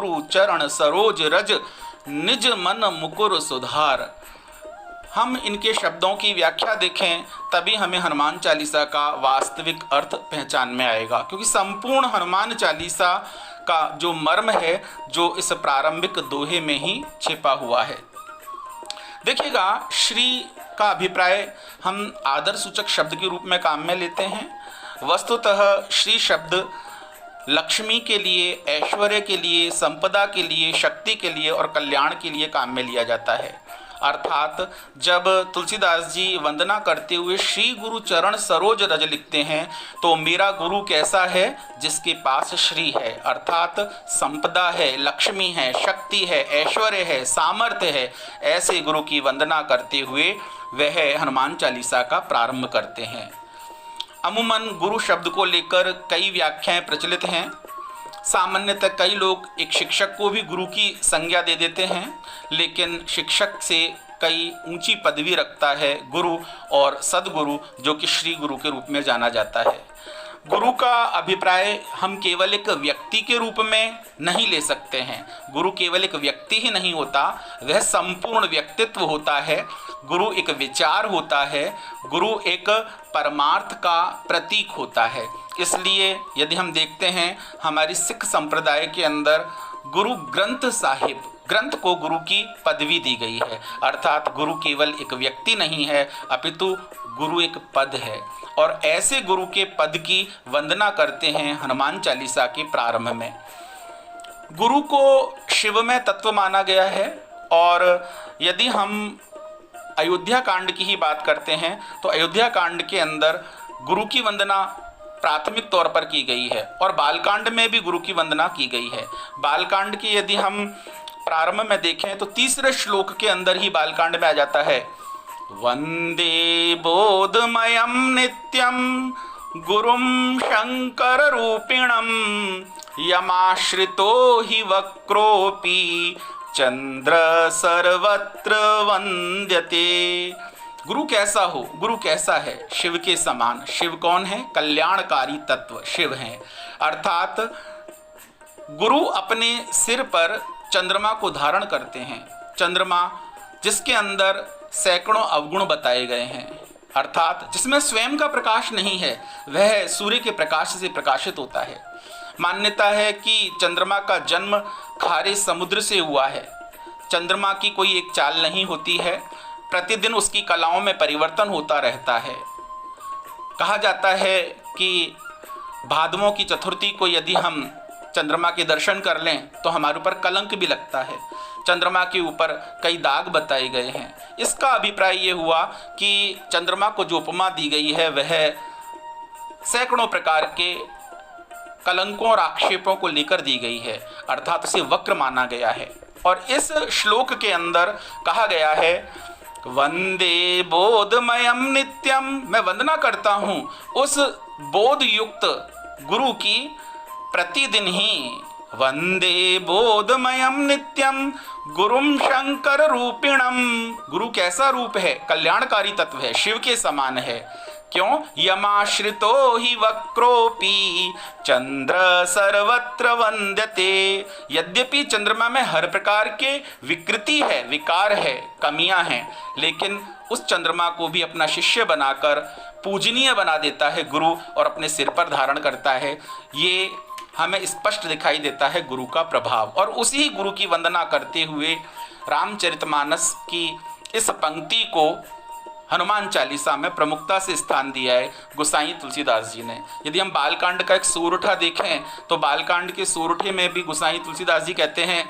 गुरु चरण सरोज रज निज मन मुकुर सुधार। हम इनके शब्दों की व्याख्या देखें तभी हमें हनुमान चालीसा का वास्तविक अर्थ पहचान में आएगा, क्योंकि संपूर्ण हनुमान चालीसा का जो मर्म है जो इस प्रारंभिक दोहे में ही छिपा हुआ है। देखिएगा, श्री का अभिप्राय हम आदर सूचक शब्द के रूप में काम में लेते हैं। वस्तुतः श्री शब्द लक्ष्मी के लिए, ऐश्वर्य के लिए, संपदा के लिए, शक्ति के लिए और कल्याण के लिए काम में लिया जाता है। अर्थात जब तुलसीदास जी वंदना करते हुए श्री गुरु चरण सरोज रज लिखते हैं तो मेरा गुरु कैसा है, जिसके पास श्री है, अर्थात संपदा है, लक्ष्मी है, शक्ति है, ऐश्वर्य है, सामर्थ्य है। ऐसे गुरु की वंदना करते हुए वह हनुमान चालीसा का प्रारंभ करते हैं। अमूमन गुरु शब्द को लेकर कई व्याख्याएं प्रचलित हैं। सामान्यतः कई लोग एक शिक्षक को भी गुरु की संज्ञा दे देते हैं, लेकिन शिक्षक से कई ऊंची पदवी रखता है गुरु और सदगुरु, जो कि श्री गुरु के रूप में जाना जाता है। गुरु का अभिप्राय हम केवल एक व्यक्ति के रूप में नहीं ले सकते हैं। गुरु केवल एक व्यक्ति ही नहीं होता, वह संपूर्ण व्यक्तित्व होता है। गुरु एक विचार होता है, गुरु एक परमार्थ का प्रतीक होता है। इसलिए यदि हम देखते हैं हमारी सिख संप्रदाय के अंदर गुरु ग्रंथ साहिब, ग्रंथ को गुरु की पदवी दी गई है। अर्थात गुरु केवल एक व्यक्ति नहीं है, अपितु गुरु एक पद है। और ऐसे गुरु के पद की वंदना करते हैं हनुमान चालीसा के प्रारंभ में। गुरु को शिवमय तत्व माना गया है। और यदि हम अयोध्या कांड की ही बात करते हैं तो अयोध्या कांड के अंदर गुरु की वंदना प्राथमिक तौर पर की गई है और बालकांड में भी गुरु की वंदना की गई है। बालकांड की यदि हम प्रारंभ में देखें तो तीसरे श्लोक के अंदर ही बालकांड में आ जाता है, वंदे बोधमयं नित्यं गुरुं शंकर रूपिणं यमाश्रितो हि वक्रोपि चंद्र सर्वत्र वंद्यते। गुरु कैसा हो, गुरु कैसा है, शिव के समान। शिव कौन है? कल्याणकारी तत्व शिव हैं। अर्थात गुरु अपने सिर पर चंद्रमा को धारण करते हैं। चंद्रमा जिसके अंदर सैकड़ों अवगुण बताए गए हैं, अर्थात जिसमें स्वयं का प्रकाश नहीं है, वह सूर्य के प्रकाश से प्रकाशित होता है। मान्यता है कि चंद्रमा का जन्म खारे समुद्र से हुआ है। चंद्रमा की कोई एक चाल नहीं होती है, प्रतिदिन उसकी कलाओं में परिवर्तन होता रहता है। कहा जाता है कि भादवों की चतुर्थी को यदि हम चंद्रमा के दर्शन कर लें तो हमारे ऊपर कलंक भी लगता है। चंद्रमा के ऊपर कई दाग बताए गए हैं। इसका अभिप्राय ये हुआ कि चंद्रमा को जो उपमा दी गई है वह सैकड़ों प्रकार के कलंकों और आक्षेपों को लेकर दी गई है, अर्थात उसे वक्र माना गया है। और इस श्लोक के अंदर कहा गया है, वंदे बोधमयं नित्यम, मैं वंदना करता हूँ उस बोध युक्त गुरु की प्रतिदिन ही। वंदे बोधमयं नित्यम गुरुं शंकर रूपिणम। गुरु कैसा रूप है? कल्याणकारी तत्व है, शिव के समान है। क्यों? यमाश्रितो ही वक्रोपि चंद्र सर्वत्र वंद्यते। यद्यपि चंद्रमा में हर प्रकार के विकृति है, विकार है, कमियां हैं, लेकिन उस चंद्रमा को भी अपना शिष्य बनाकर पूजनीय बना देता है गुरु और अपने सिर पर धारण करता है। ये हमें स्पष्ट दिखाई देता है गुरु का प्रभाव। और उसी गुरु की वंदना करते हुए रामचरितमानस की इस पंक्ति को हनुमान चालीसा में प्रमुखता से स्थान दिया है गोसाई तुलसीदास जी ने। यदि हम बालकांड का एक सोरठा देखें तो बालकांड के सोरठे में भी गोसाई तुलसीदास जी कहते हैं,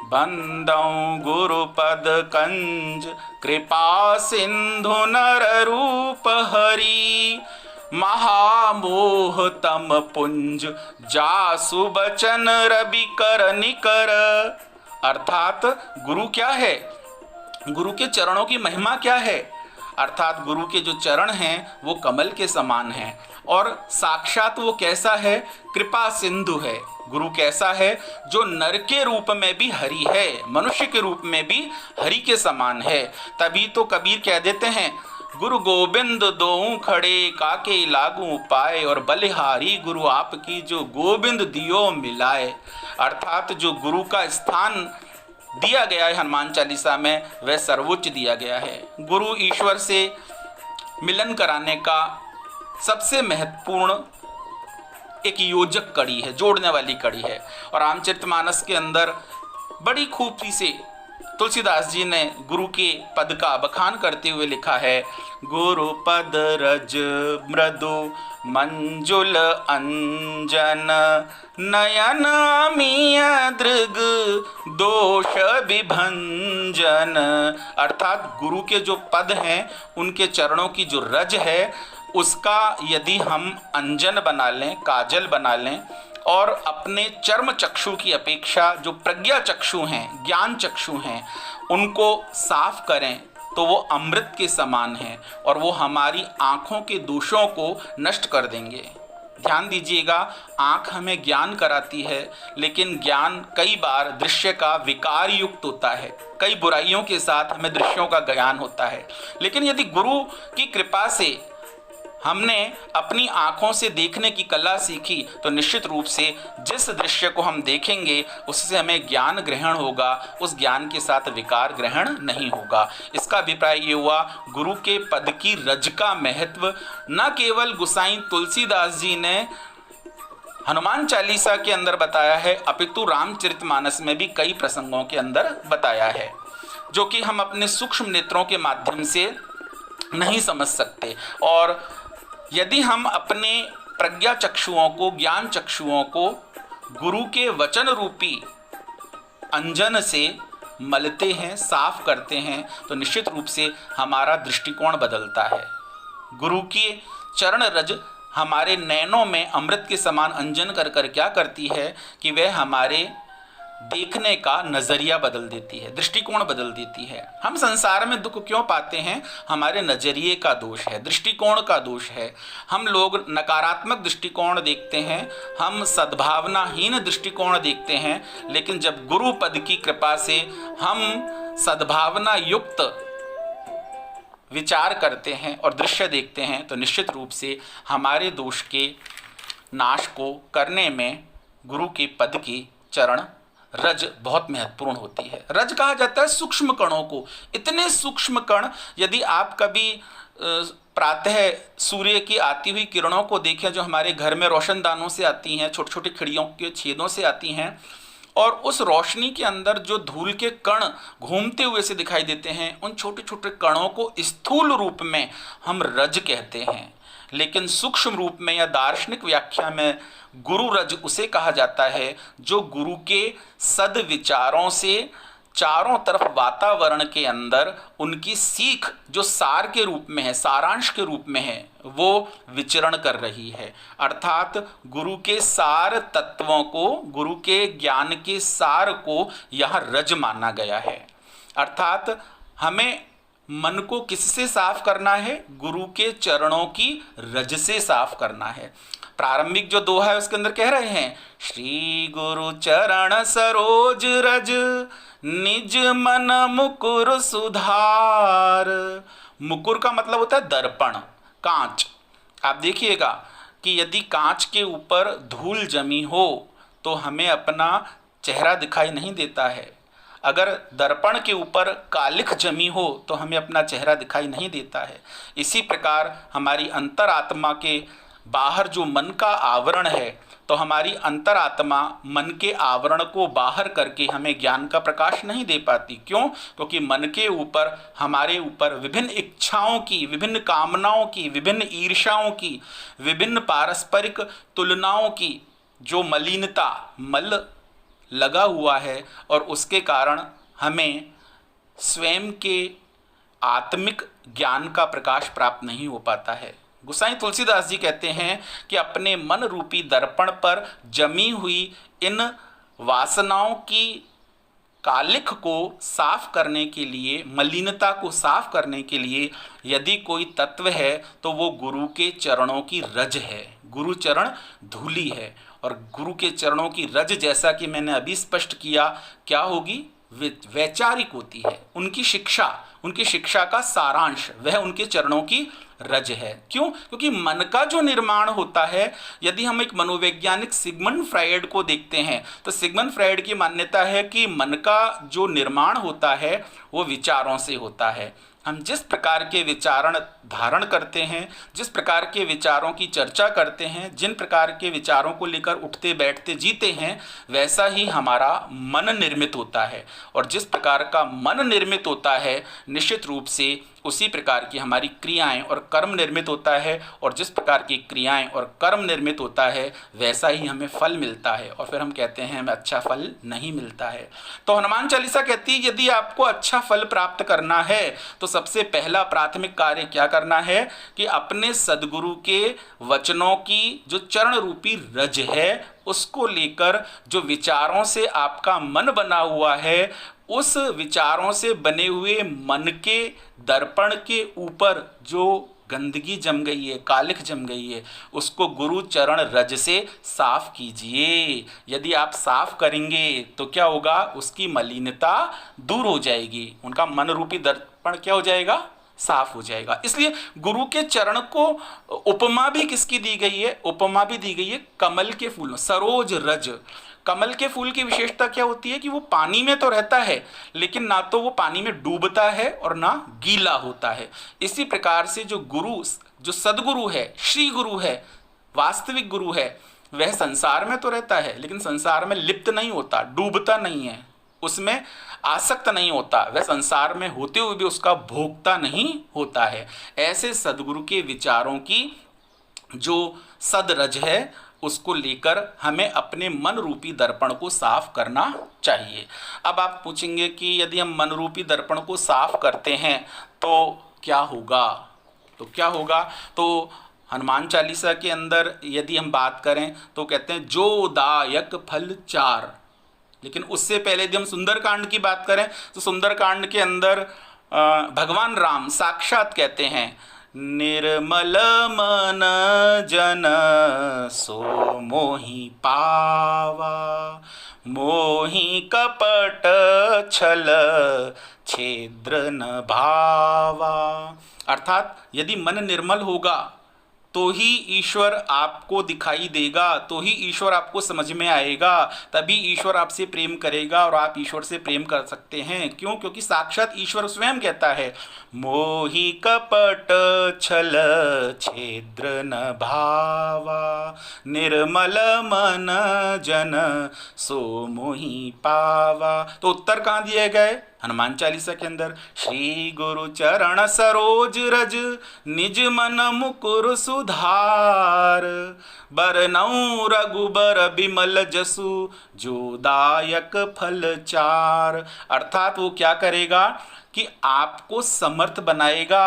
बंदौ गुरुपद कंज कृपा सिंधु नर रूप हरि महामोह तम पुंज जासु बचन रवि कर निकर। अर्थात गुरु क्या है? गुरु के चरणों की महिमा क्या है? अर्थात गुरु के जो चरण हैं वो कमल के समान हैं। और साक्षात वो कैसा है? कृपा सिंधु है। गुरु कैसा है? जो नर के रूप में भी हरि है, मनुष्य के रूप में भी हरि के समान है। तभी तो कबीर कह देते हैं, गुरु गोविंद दोऊ खड़े, काके लागू पाए, और बलिहारी गुरु आपकी, जो गोविंद दियो मिलाए। अर्थात जो गुरु का स्थान दिया गया है हनुमान चालीसा में, वह सर्वोच्च दिया गया है। गुरु ईश्वर से मिलन कराने का सबसे महत्वपूर्ण एक योजक कड़ी है, जोड़ने वाली कड़ी है। और रामचरितमानस के अंदर बड़ी खूबी से तुलसीदास जी ने गुरु के पद का बखान करते हुए लिखा है, गुरु पद रज मृदु मंजुल अंजन, नयन अमीय दृग दोष विभंजन। अर्थात गुरु के जो पद हैं, उनके चरणों की जो रज है, उसका यदि हम अंजन बना लें, काजल बना लें, और अपने चर्म चक्षु की अपेक्षा जो प्रज्ञा चक्षु हैं, ज्ञान चक्षु हैं, उनको साफ करें, तो वो अमृत के समान हैं और वो हमारी आँखों के दोषों को नष्ट कर देंगे। ध्यान दीजिएगा, आँख हमें ज्ञान कराती है, लेकिन ज्ञान कई बार दृश्य का विकार युक्त होता है, कई बुराइयों के साथ हमें दृश्यों का ज्ञान होता है। लेकिन यदि गुरु की कृपा से हमने अपनी आँखों से देखने की कला सीखी, तो निश्चित रूप से जिस दृश्य को हम देखेंगे उससे हमें ज्ञान ग्रहण होगा, उस ज्ञान के साथ विकार ग्रहण नहीं होगा। इसका अभिप्राय ये हुआ, गुरु के पद की रज का महत्व न केवल गोसाई तुलसीदास जी ने हनुमान चालीसा के अंदर बताया है, अपितु रामचरितमानस में भी कई प्रसंगों के अंदर बताया है, जो कि हम अपने सूक्ष्म नेत्रों के माध्यम से नहीं समझ सकते। और यदि हम अपने प्रज्ञा चक्षुओं को, ज्ञान चक्षुओं को गुरु के वचन रूपी अंजन से मलते हैं, साफ करते हैं, तो निश्चित रूप से हमारा दृष्टिकोण बदलता है। गुरु की चरण रज हमारे नैनों में अमृत के समान अंजन कर कर क्या करती है कि वह हमारे देखने का नज़रिया बदल देती है, दृष्टिकोण बदल देती है। हम संसार में दुख क्यों पाते हैं? हमारे नज़रिए का दोष है, दृष्टिकोण का दोष है। हम लोग नकारात्मक दृष्टिकोण देखते हैं, हम सद्भावनाहीन दृष्टिकोण देखते हैं, लेकिन जब गुरु पद की कृपा से हम सद्भावना युक्त विचार करते हैं और दृश्य देखते हैं, तो निश्चित रूप से हमारे दोष के नाश को करने में गुरु के पद की चरण रज बहुत महत्वपूर्ण होती है। रज कहा जाता है सूक्ष्म कणों को। इतने सूक्ष्म कण, यदि आप कभी प्रातः सूर्य की आती हुई किरणों को देखें, जो हमारे घर में रोशनदानों से आती हैं, छोटी छोटी खिड़कियों के छेदों से आती हैं, और उस रोशनी के अंदर जो धूल के कण घूमते हुए से दिखाई देते हैं, उन छोटे छोटे कणों को स्थूल रूप में हम रज कहते हैं। लेकिन सूक्ष्म रूप में या दार्शनिक व्याख्या में गुरु रज उसे कहा जाता है जो गुरु के सद्विचारों से चारों तरफ वातावरण के अंदर उनकी सीख जो सार के रूप में है, सारांश के रूप में है, वो विचरण कर रही है। अर्थात गुरु के सार तत्वों को, गुरु के ज्ञान के सार को यहाँ रज माना गया है। अर्थात हमें मन को किससे साफ करना है? गुरु के चरणों की रज से साफ करना है। प्रारंभिक जो दोहा है उसके अंदर कह रहे हैं, श्री गुरु चरण सरोज रज, निज मन मुकुर सुधार। मुकुर का मतलब होता है दर्पण, कांच। आप देखिएगा कि यदि कांच के ऊपर धूल जमी हो तो हमें अपना चेहरा दिखाई नहीं देता है। अगर दर्पण के ऊपर कालिख जमी हो तो हमें अपना चेहरा दिखाई नहीं देता है। इसी प्रकार हमारी अंतरात्मा के बाहर जो मन का आवरण है, तो हमारी अंतरात्मा मन के आवरण को बाहर करके हमें ज्ञान का प्रकाश नहीं दे पाती। क्यों? क्योंकि मन के ऊपर, हमारे ऊपर विभिन्न इच्छाओं की, विभिन्न कामनाओं की, विभिन्न ईर्ष्याओं की, विभिन्न पारस्परिक तुलनाओं की जो मलिनता, मल लगा हुआ है, और उसके कारण हमें स्वयं के आत्मिक ज्ञान का प्रकाश प्राप्त नहीं हो पाता है। गोसाई तुलसीदास जी कहते हैं कि अपने मन रूपी दर्पण पर जमी हुई इन वासनाओं की कालिख को साफ करने के लिए, मलिनता को साफ करने के लिए यदि कोई तत्व है तो वो गुरु के चरणों की रज है। गुरु चरण धूली है, और गुरु के चरणों की रज, जैसा कि मैंने अभी स्पष्ट किया, क्या होगी? वैचारिक होती है। उनकी शिक्षा, उनकी शिक्षा का सारांश, वह उनके चरणों की रज है। क्यों? क्योंकि मन का जो निर्माण होता है, यदि हम एक मनोवैज्ञानिक सिगमंड फ्रायड को देखते हैं तो सिगमंड फ्रायड की मान्यता है कि मन का जो निर्माण होता है वो विचारों से होता है। हम जिस प्रकार के विचारण धारण करते हैं, जिस प्रकार के विचारों की चर्चा करते हैं, जिन प्रकार के विचारों को लेकर उठते बैठते जीते हैं, वैसा ही हमारा मन निर्मित होता है। और जिस प्रकार का मन निर्मित होता है, निश्चित रूप से उसी प्रकार की हमारी क्रियाएं और कर्म निर्मित होता है। और जिस प्रकार की क्रियाएं और कर्म निर्मित होता है, वैसा ही हमें फल मिलता है। और फिर हम कहते हैं हमें अच्छा फल नहीं मिलता है। तो हनुमान चालीसा कहती है यदि आपको अच्छा फल प्राप्त करना है तो सबसे पहला प्राथमिक कार्य क्या करना है कि अपने सद्गुरु के वचनों की जो चरण रूपी रज है, उसको लेकर जो विचारों से आपका मन बना हुआ है, उस विचारों से बने हुए मन के दर्पण के ऊपर जो गंदगी जम गई है, कालिख जम गई है, उसको गुरु चरण रज से साफ कीजिए। यदि आप साफ करेंगे तो क्या होगा? उसकी मलिनता दूर हो जाएगी, उनका मन रूपी दर्पण क्या हो जाएगा? साफ हो जाएगा। इसलिए गुरु के चरण को उपमा भी किसकी दी गई है? उपमा भी दी गई है कमल के फूल में, सरोज रज। कमल के फूल की विशेषता क्या होती है कि वो पानी में तो रहता है, लेकिन ना तो वो पानी में डूबता है और ना गीला होता है। इसी प्रकार से जो गुरु, जो सदगुरु है, श्री गुरु है, वास्तविक गुरु है, वह संसार में तो रहता है लेकिन संसार में लिप्त नहीं होता, डूबता नहीं है, उसमें आसक्त नहीं होता, वह संसार में होते हुए भी उसका भोगता नहीं होता है। ऐसे सदगुरु के विचारों की जो सदरज है, उसको लेकर हमें अपने मन रूपी दर्पण को साफ करना चाहिए। अब आप पूछेंगे कि यदि हम मन रूपी दर्पण को साफ करते हैं तो क्या होगा? तो हनुमान चालीसा के अंदर यदि हम बात करें तो कहते हैं जो दायक फल चार। लेकिन उससे पहले यदि हम सुंदरकांड की बात करें तो सुंदरकांड के अंदर भगवान राम साक्षात कहते हैं, निर्मल मन जन सो मोहि पावा, मोहि कपट छल छेद्र न भावा। अर्थात यदि मन निर्मल होगा तो ही ईश्वर आपको दिखाई देगा, तो ही ईश्वर आपको समझ में आएगा, तभी ईश्वर आपसे प्रेम करेगा और आप ईश्वर से प्रेम कर सकते हैं। क्यों? क्योंकि साक्षात ईश्वर स्वयं कहता है, मोहि कपट छल छेद्र न भावा, निर्मल मन जन सो मोहि पावा। तो उत्तर कहाँ दिए गए? हनुमान चालीसा के अंदर, श्री गुरु चरण सरोज रज निज मन मुकुर सुधार, बरनऊ रघुबर बिमल जसु जो दायक फल चार। अर्थात वो क्या करेगा कि आपको समर्थ बनाएगा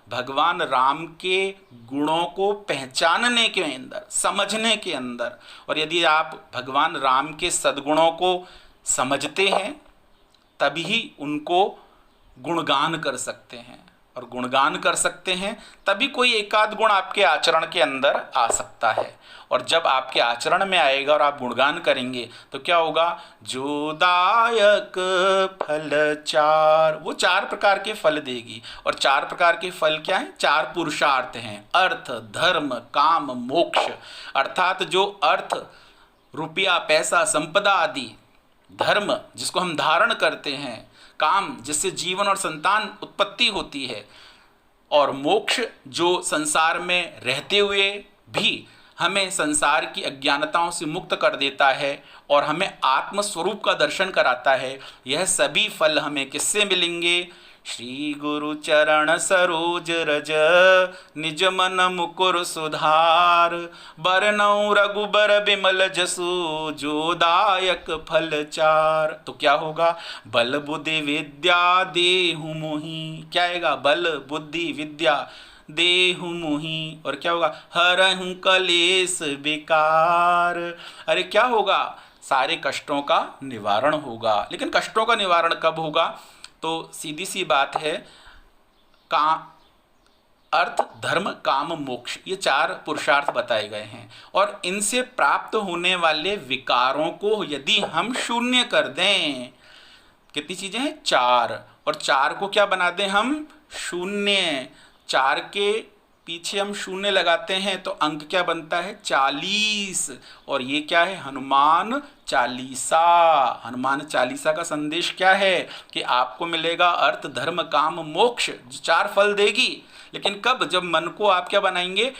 भगवान राम के गुणों को पहचानने के अंदर, समझने के अंदर। और यदि आप भगवान राम के सद्गुणों को समझते हैं तभी उनको गुणगान कर सकते हैं, और गुणगान कर सकते हैं तभी कोई एकाध गुण आपके आचरण के अंदर आ सकता है। और जब आपके आचरण में आएगा और आप गुणगान करेंगे तो क्या होगा? जो दायक फल चार, वो चार प्रकार के फल देगी। और चार प्रकार के फल क्या हैं? चार पुरुषार्थ हैं, अर्थ, धर्म, काम, मोक्ष। अर्थात जो अर्थ, रुपया, पैसा, संपदा आदि, धर्म जिसको हम धारण करते हैं, काम जिससे जीवन और संतान उत्पत्ति होती है, और मोक्ष जो संसार में रहते हुए भी हमें संसार की अज्ञानताओं से मुक्त कर देता है और हमें आत्म स्वरूप का दर्शन कराता है। यह सभी फल हमें किससे मिलेंगे? श्री गुरु चरण सरोज रज निज मन मुकुर सुधार, बरनऊ रघुबर बिमल जसु जो दायक फल चार। तो क्या होगा? बल बुद्धि विद्या देहु मोहि। क्या आएगा? बल बुद्धि विद्या देहु मोहि। और क्या होगा? हरहु कलेश विकार। अरे क्या होगा? सारे कष्टों का निवारण होगा। लेकिन कष्टों का निवारण कब होगा? तो सीधी सी बात है, का अर्थ, धर्म, काम, मोक्ष, ये चार पुरुषार्थ बताए गए हैं। और इनसे प्राप्त होने वाले विकारों को यदि हम शून्य कर दें, कितनी चीज़ें हैं? 4। और 4 को क्या बना दें हम? शून्य। 4 के पीछे हम शून्य लगाते हैं तो अंक क्या बनता है? 40। और ये क्या है? हनुमान चालीसा। हनुमान चालीसा का संदेश क्या है? कि आपको मिलेगा अर्थ, धर्म, काम, मोक्ष, जो 4 फल देगी। लेकिन कब? जब मन को आप क्या बनाएंगे?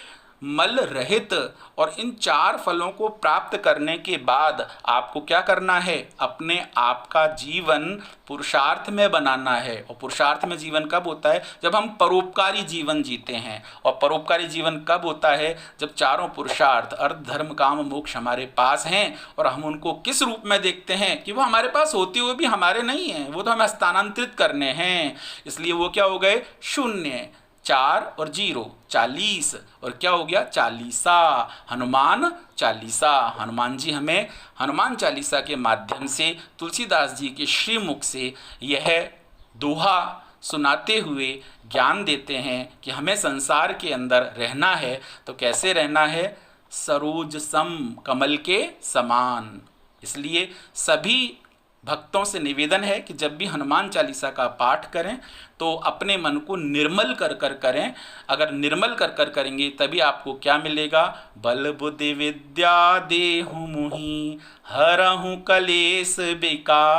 मल रहित। और इन 4 फलों को प्राप्त करने के बाद आपको क्या करना है? अपने आप का जीवन पुरुषार्थ में बनाना है। और पुरुषार्थ में जीवन कब होता है? जब हम परोपकारी जीवन जीते हैं। और परोपकारी जीवन कब होता है? जब चारों पुरुषार्थ, अर्थ, धर्म, काम, मोक्ष हमारे पास हैं और हम उनको किस रूप में देखते हैं? कि वो हमारे पास होते हुए भी हमारे नहीं हैं, वो तो हमें हस्तांतरित करने हैं। इसलिए वो क्या हो गए? शून्य। 4 और 0 40। और क्या हो गया? चालीसा। हनुमान चालीसा। हनुमान जी हमें हनुमान चालीसा के माध्यम से तुलसीदास जी के श्रीमुख से यह दोहा सुनाते हुए ज्ञान देते हैं कि हमें संसार के अंदर रहना है तो कैसे रहना है? सरोज सम, कमल के समान। इसलिए सभी भक्तों से निवेदन है कि जब भी हनुमान चालीसा का पाठ करें तो अपने मन को निर्मल कर कर करें। अगर निर्मल कर कर करेंगे तभी आपको क्या मिलेगा? बल बुद्धि विद्या देहु मुहि, हरहु कलेश विकार।